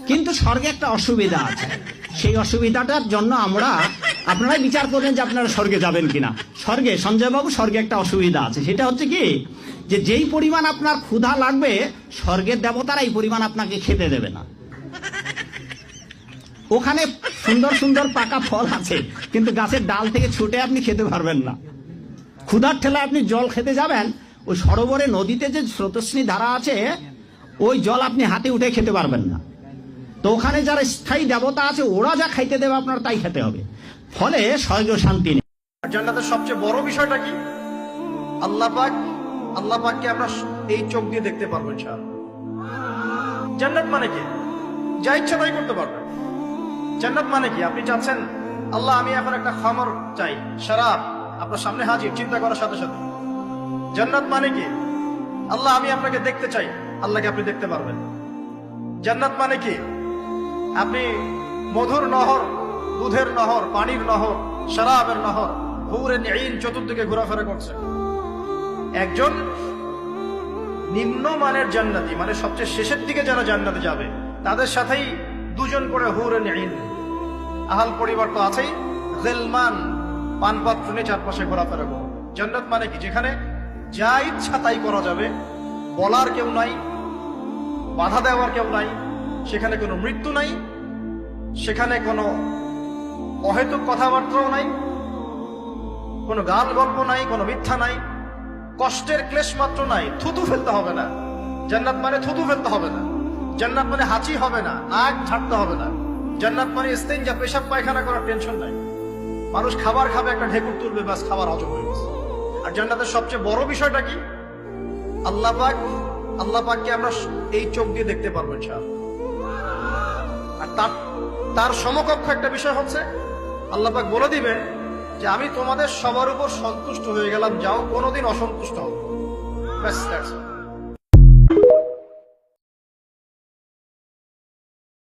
কিন্তু স্বর্গে একটা অসুবিধা আছে, সেই অসুবিধাটার জন্য আপনারাই বিচার করবেন যে আপনারা স্বর্গে যাবেন কিনা। স্বর্গে, সঞ্জয় বাবু, স্বর্গে একটা অসুবিধা আছে, সেটা হচ্ছে কি, যে যেই পরিমাণ আপনার ক্ষুধা লাগবে স্বর্গের দেবতারা এই পরিমাণ আপনাকে খেতে দেবে না। ওখানে সুন্দর সুন্দর পাকা ফল আছে, কিন্তু গাছের ডাল থেকে ছুটে আপনি খেতে পারবেন না। ক্ষুধার ঠেলায় আপনি জল খেতে যাবেন, ওই সরোবরে নদীতে যে স্রোতস্বিনী ধারা আছে, ওই জল আপনি হাতে উঠে খেতে পারবেন না। তো ওখানে যারা স্থায়ী দেবতা আছে, ওরা যা খাইতে দেবে আপনার তাই খেতে হবে, ফলে স্বর্গ শান্তি নেই। জান্নাতের সবচেয়ে বড় বিষয়টা কি? আল্লাহ পাককে আমরা এই চোখ দিয়ে দেখতে পারবো ইনশাআল্লাহ। জান্নাত মানে কি? যা ইচ্ছা তাই করতে পারবেন। জান্নাত মানে কি? আপনি চাচ্ছেন, আল্লাহ আমি এখন একটা খামর চাই, শরাব আপনার সামনে হাজির, চিন্তা করার সাথে সাথে। জান্নাত মানে কি? আল্লাহ আমি আপনাকে দেখতে চাই, আল্লাহকে আপনি দেখতে পারবেন। জান্নাত মানে কি? আপনি মধুর নহর, দুধের নহর, পানির নহর, শরাবের নহর, হুরে নিঈন চতুর্দিকে ঘোরাফেরা করছে। একজন নিম্নমানের জান্নাতি, মানে সবচেয়ে শেষের দিকে যারা জান্নাতে যাবে, তাদের সাথেই দুজন করে হুরে নিঈন, আহাল পরিবার তো আছেই, গিলমান পানপাত্র নিয়ে চারপাশে ঘোরাফেরা করবে। জান্নাত মানে কি? যেখানে যা ইচ্ছা তাই করা যাবে, বলার কেউ নাই, বাধা দেওয়ার কেউ নাই, সেখানে কোনো মৃত্যু নাই, সেখানে কোনো অহেতুক কথাবার্তাও নাই, কোনো গাল গল্প নাই, কোনো মিথ্যা নাই, কষ্টের ক্লেশ মাত্র নাই, থুতু ফেলতে হবে না। জান্নাত মানে থুতু ফেলতে হবে না। জান্নাত মানে হাঁচি হবে না, নাক ঝাড়তে হবে না। জান্নাত মানে ইস্তেঞ্জা, পেশাব পায়খানা করার টেনশন নাই। মানুষ খাবার খাবে, একটা ঢেকুর তুলবে, ব্যাস খাবার হজম হয়ে গেছে। আর জান্নাতের সবচেয়ে বড় বিষয়টা কি? আল্লাহ পাককে আমরা এই চোখ দিয়ে দেখতে পারবো ইনশাআল্লাহ। আর তার সমকক্ষ একটা বিষয় হচ্ছে, আল্লাহ পাক বলে দিবেন যে আমি তোমাদের সবার উপর সন্তুষ্ট হয়ে গেলাম, যাও কোনোদিন অসন্তুষ্ট হবে। ব্যাস,